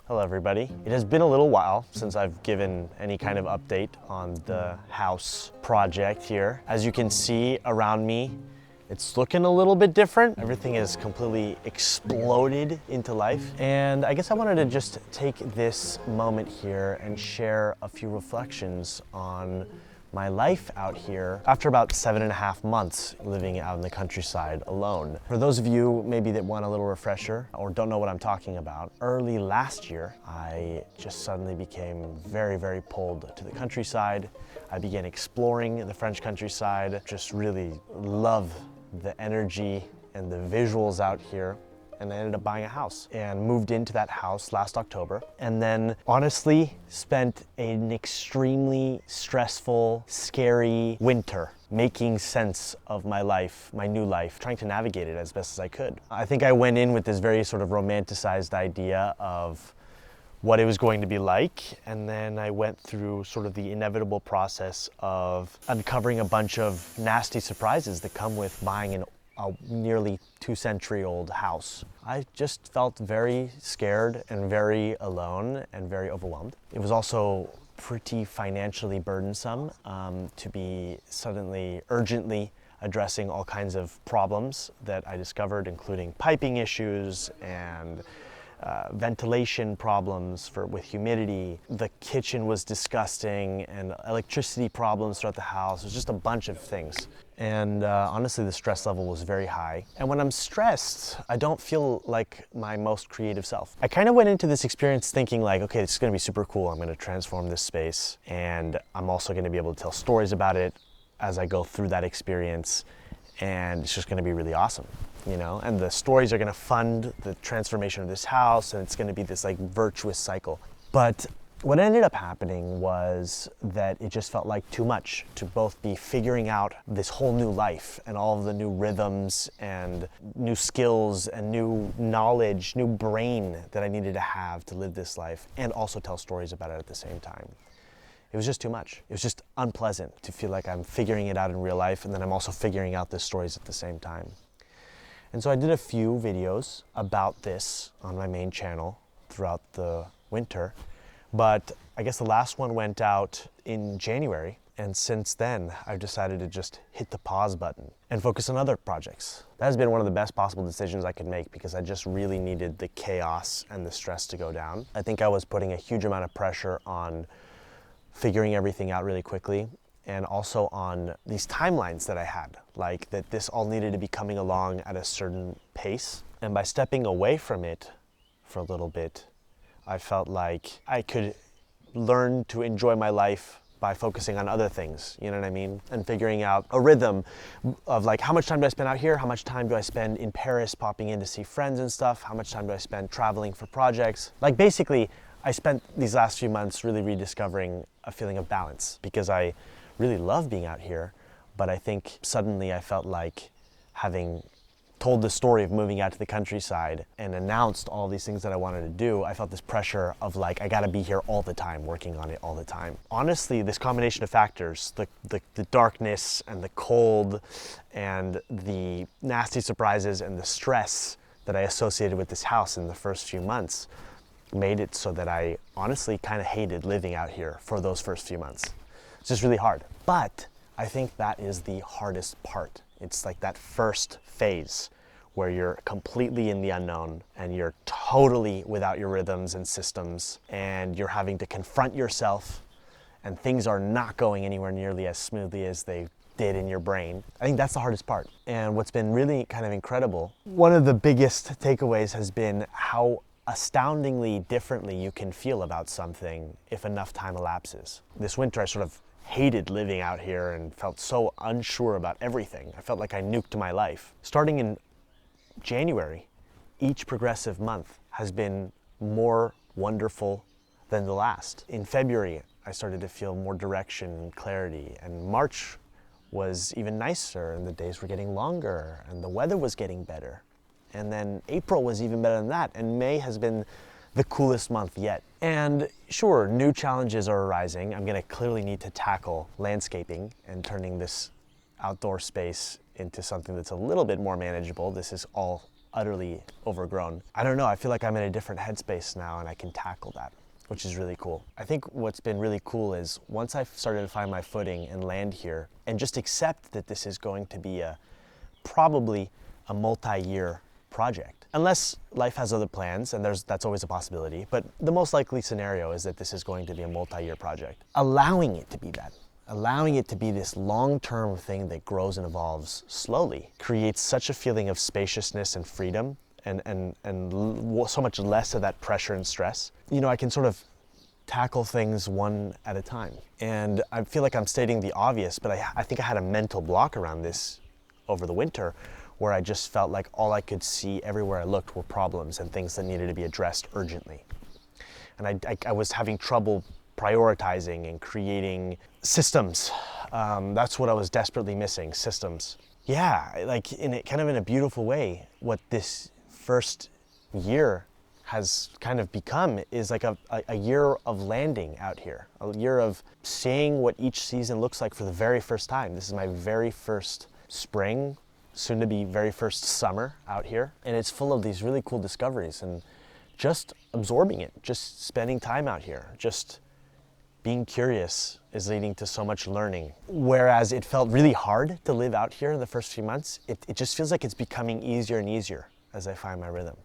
Hello everybody. It has been a little while since I've given any kind of update on the house project here. As you can see around me, it's looking a little bit different. Everything is completely exploded into life. And I guess I wanted to just take this moment here and share a few reflections on my life out here after about 7.5 months living out in the countryside alone. For those of you maybe that want a little refresher or don't know what I'm talking about, early last year, I just suddenly became very pulled to the countryside. I began exploring the French countryside, just really love the energy and the visuals out here. And I ended up buying a house and moved into that house last October. And then honestly spent an extremely stressful, scary winter making sense of my life, my new life, trying to navigate it as best as I could. I think I went in with this very sort of romanticized idea of what it was going to be like. And then I went through sort of the inevitable process of uncovering a bunch of nasty surprises that come with buying a nearly 2-century-old house. I just felt very scared and very alone and very overwhelmed. It was also pretty financially burdensome to be suddenly, urgently addressing all kinds of problems that I discovered, including piping issues and ventilation problems with humidity. The kitchen was disgusting and electricity problems throughout the house. It was just a bunch of things. And honestly, the stress level was very high. And when I'm stressed, I don't feel like my most creative self. I kind of went into this experience thinking like, okay, this is gonna be super cool. I'm gonna transform this space. And I'm also gonna be able to tell stories about it as I go through that experience. And it's just gonna be really awesome, you know? And the stories are gonna fund the transformation of this house, and it's gonna be this like virtuous cycle. But what ended up happening was that it just felt like too much to both be figuring out this whole new life and all of the new rhythms and new skills and new knowledge, new brain that I needed to have to live this life, and also tell stories about it at the same time. It was just too much. It was just unpleasant to feel like I'm figuring it out in real life, and then I'm also figuring out the stories at the same time. And so I did a few videos about this on my main channel throughout the winter, but I guess the last one went out in January, and since then I've decided to just hit the pause button and focus on other projects. That has been one of the best possible decisions I could make because I just really needed the chaos and the stress to go down. I think I was putting a huge amount of pressure on figuring everything out really quickly, and also on these timelines that I had, like that this all needed to be coming along at a certain pace. And by stepping away from it for a little bit, I felt like I could learn to enjoy my life by focusing on other things, you know what I mean? And figuring out a rhythm of like, how much time do I spend out here? How much time do I spend in Paris popping in to see friends and stuff? How much time do I spend traveling for projects? Like basically, I spent these last few months really rediscovering a feeling of balance because I really love being out here, but I think suddenly I felt like, having told the story of moving out to the countryside and announced all these things that I wanted to do, I felt this pressure of like, I gotta be here all the time, working on it all the time. Honestly, this combination of factors, the darkness and the cold and the nasty surprises and the stress that I associated with this house in the first few months made it so that I honestly kind of hated living out here for those first few months. It's just really hard. But I think that is the hardest part. It's like that first phase where you're completely in the unknown and you're totally without your rhythms and systems, and you're having to confront yourself, and things are not going anywhere nearly as smoothly as they did in your brain. I think that's the hardest part. And what's been really kind of incredible, one of the biggest takeaways has been how astoundingly differently you can feel about something if enough time elapses. This winter I sort of hated living out here and felt so unsure about everything. I felt like I nuked my life. Starting in January, each progressive month has been more wonderful than the last. In February, I started to feel more direction and clarity, and March was even nicer, and the days were getting longer, and the weather was getting better. And then April was even better than that, and May has been the coolest month yet. And sure, new challenges are arising. I'm gonna clearly need to tackle landscaping and turning this outdoor space into something that's a little bit more manageable. This is all utterly overgrown. I don't know, I feel like I'm in a different headspace now and I can tackle that, which is really cool. I think what's been really cool is once I've started to find my footing and land here and just accept that this is going to be probably a multi-year project. Unless life has other plans, and that's always a possibility, but the most likely scenario is that this is going to be a multi-year project. Allowing it to be that, allowing it to be this long-term thing that grows and evolves slowly creates such a feeling of spaciousness and freedom and so much less of that pressure and stress. You know, I can sort of tackle things one at a time. And I feel like I'm stating the obvious, but I think I had a mental block around this over the winter where I just felt like all I could see everywhere I looked were problems and things that needed to be addressed urgently. And I was having trouble prioritizing and creating systems. That's what I was desperately missing, systems. Yeah, like kind of in a beautiful way, what this first year has kind of become is like a year of landing out here, a year of seeing what each season looks like for the very first time. This is my very first spring, soon to be very first summer out here. And it's full of these really cool discoveries and just absorbing it, just spending time out here, just being curious is leading to so much learning. Whereas it felt really hard to live out here in the first few months, it just feels like it's becoming easier and easier as I find my rhythm.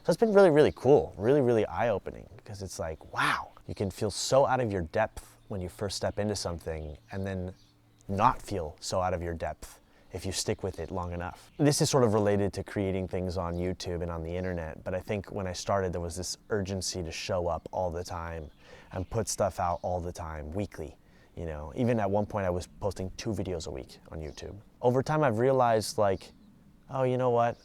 So it's been really, really cool, really, really eye-opening because it's like, wow, you can feel so out of your depth when you first step into something and then not feel so out of your depth if you stick with it long enough. This is sort of related to creating things on YouTube and on the internet, but I think when I started, there was this urgency to show up all the time and put stuff out all the time, weekly. You know, even at one point I was posting 2 videos a week on YouTube. Over time I've realized like, oh, you know what?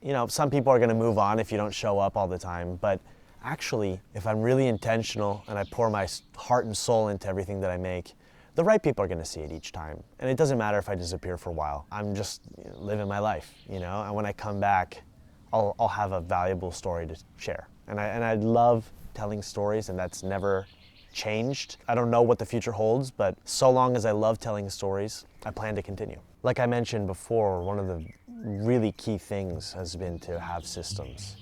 You know, some people are gonna move on if you don't show up all the time, but actually, if I'm really intentional and I pour my heart and soul into everything that I make, the right people are gonna see it each time. And it doesn't matter if I disappear for a while. I'm just living my life, you know? And when I come back, I'll have a valuable story to share. And I love telling stories, and that's never changed. I don't know what the future holds, but so long as I love telling stories, I plan to continue. Like I mentioned before, one of the really key things has been to have systems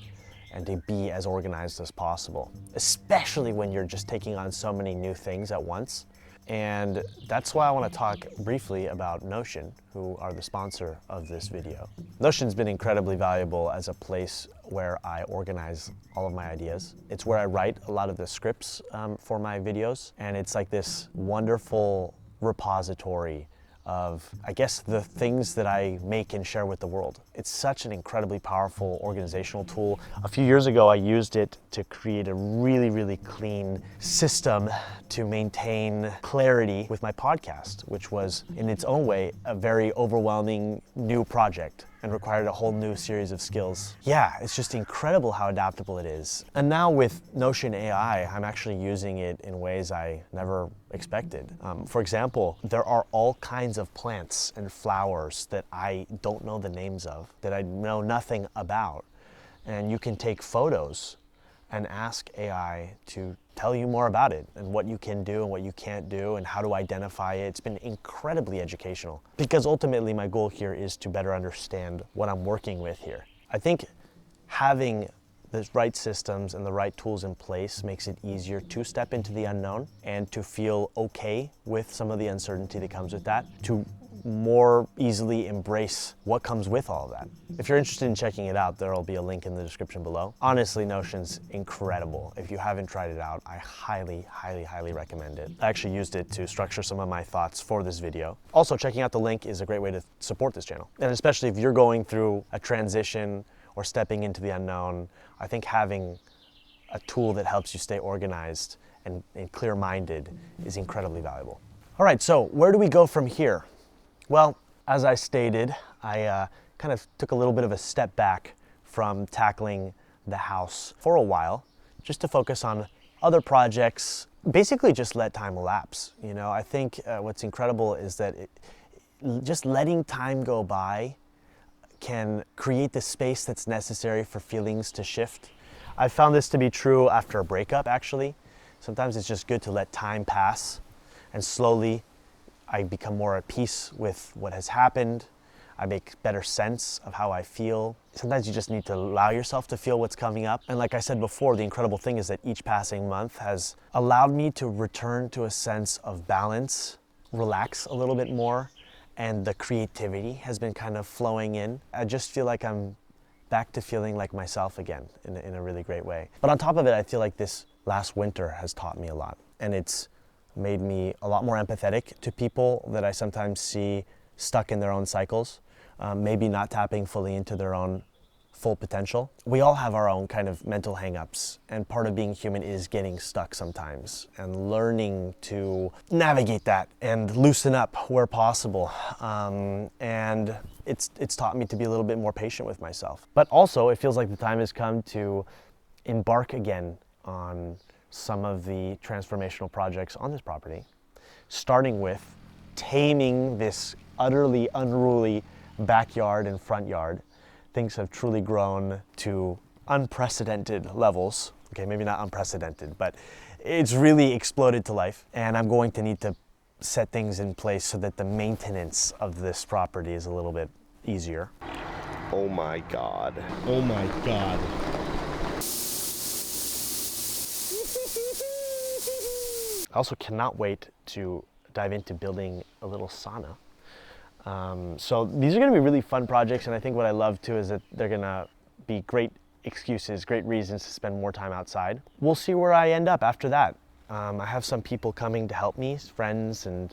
and to be as organized as possible, especially when you're just taking on so many new things at once. And that's why I want to talk briefly about Notion, who are the sponsor of this video. Notion's been incredibly valuable as a place where I organize all of my ideas. It's where I write a lot of the scripts for my videos, and it's like this wonderful repository of, I guess, the things that I make and share with the world. It's such an incredibly powerful organizational tool. A few years ago, I used it to create a really, really clean system to maintain clarity with my podcast, which was, in its own way, a very overwhelming new project and required a whole new series of skills. Yeah, it's just incredible how adaptable it is. And now with Notion AI, I'm actually using it in ways I never expected. For example, there are all kinds of plants and flowers that I don't know the names of, that I know nothing about. And you can take photos and ask AI to tell you more about it and what you can do and what you can't do and how to identify it. It's been incredibly educational because ultimately my goal here is to better understand what I'm working with here. I think having the right systems and the right tools in place makes it easier to step into the unknown and to feel okay with some of the uncertainty that comes with that, to more easily embrace what comes with all of that. If you're interested in checking it out, there'll be a link in the description below. Honestly, Notion's incredible. If you haven't tried it out, I highly, highly, highly recommend it. I actually used it to structure some of my thoughts for this video. Also, checking out the link is a great way to support this channel. And especially if you're going through a transition or stepping into the unknown, I think having a tool that helps you stay organized and clear-minded is incredibly valuable. All right, so where do we go from here? Well, as I stated, I kind of took a little bit of a step back from tackling the house for a while, just to focus on other projects, basically just let time elapse. You know, I think what's incredible is that just letting time go by can create the space that's necessary for feelings to shift. I found this to be true after a breakup, actually. Sometimes it's just good to let time pass, and slowly I become more at peace with what has happened. I make better sense of how I feel. Sometimes you just need to allow yourself to feel what's coming up. And like I said before, the incredible thing is that each passing month has allowed me to return to a sense of balance, relax a little bit more, and the creativity has been kind of flowing in. I just feel like I'm back to feeling like myself again in a really great way. But on top of it, I feel like this last winter has taught me a lot, and it's made me a lot more empathetic to people that I sometimes see stuck in their own cycles, maybe not tapping fully into their own full potential. We all have our own kind of mental hangups, and part of being human is getting stuck sometimes and learning to navigate that and loosen up where possible. And it's taught me to be a little bit more patient with myself. But also, it feels like the time has come to embark again on some of the transformational projects on this property, starting with taming this utterly unruly backyard and front yard. Things have truly grown to unprecedented levels. Okay, maybe not unprecedented, but it's really exploded to life. And I'm going to need to set things in place so that the maintenance of this property is a little bit easier. Oh my God. Oh my God. I also cannot wait to dive into building a little sauna. So these are going to be really fun projects, and I think what I love too is that they're going to be great excuses, great reasons to spend more time outside. We'll see where I end up after that. I have some people coming to help me, friends and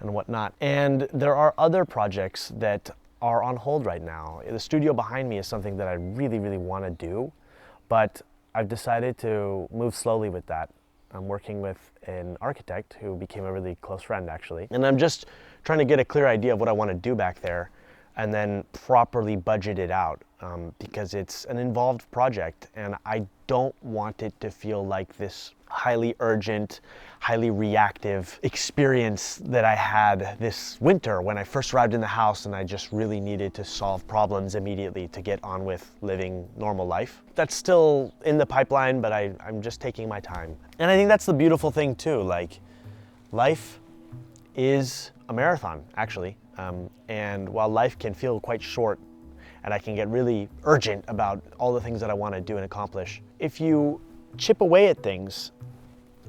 whatnot. And there are other projects that are on hold right now. The studio behind me is something that I really, really want to do, but I've decided to move slowly with that. I'm working with an architect who became a really close friend, actually. And I'm just trying to get a clear idea of what I want to do back there and then properly budget it out, because it's an involved project and I don't want it to feel like this highly urgent, highly reactive experience that I had this winter when I first arrived in the house and I just really needed to solve problems immediately to get on with living normal life. That's still in the pipeline, but I'm just taking my time. And I think that's the beautiful thing too, like life is a marathon, actually. And while life can feel quite short and I can get really urgent about all the things that I want to do and accomplish, if you chip away at things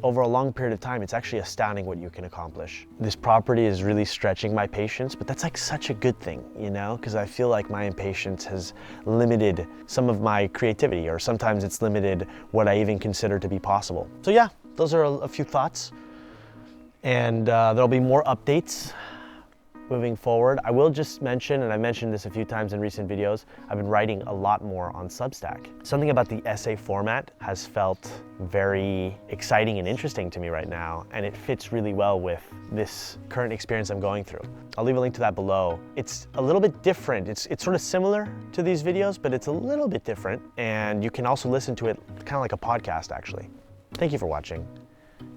over a long period of time, it's actually astounding what you can accomplish. This property is really stretching my patience, but that's like such a good thing, you know, because I feel like my impatience has limited some of my creativity, or sometimes it's limited what I even consider to be possible. So yeah, those are a few thoughts. And there'll be more updates moving forward. I will just mention, and I mentioned this a few times in recent videos, I've been writing a lot more on Substack. Something about the essay format has felt very exciting and interesting to me right now, and it fits really well with this current experience I'm going through. I'll leave a link to that below. It's a little bit different. It's sort of similar to these videos, but it's a little bit different, and you can also listen to it kind of like a podcast, actually. Thank you for watching.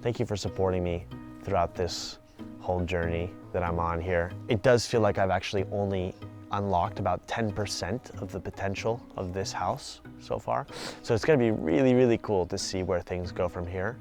Thank you for supporting me throughout this whole journey that I'm on here. It does feel like I've actually only unlocked about 10% of the potential of this house so far. So it's gonna be really, really cool to see where things go from here.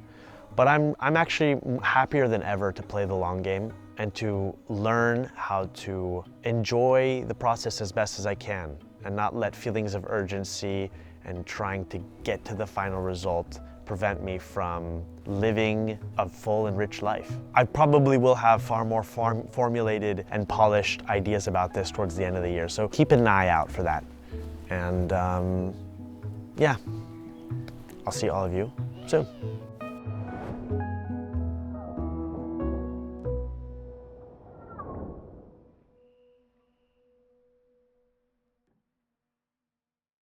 But I'm actually happier than ever to play the long game and to learn how to enjoy the process as best as I can and not let feelings of urgency and trying to get to the final result prevent me from living a full and rich life. I probably will have far more formulated and polished ideas about this towards the end of the year, so keep an eye out for that. And yeah, I'll see all of you soon.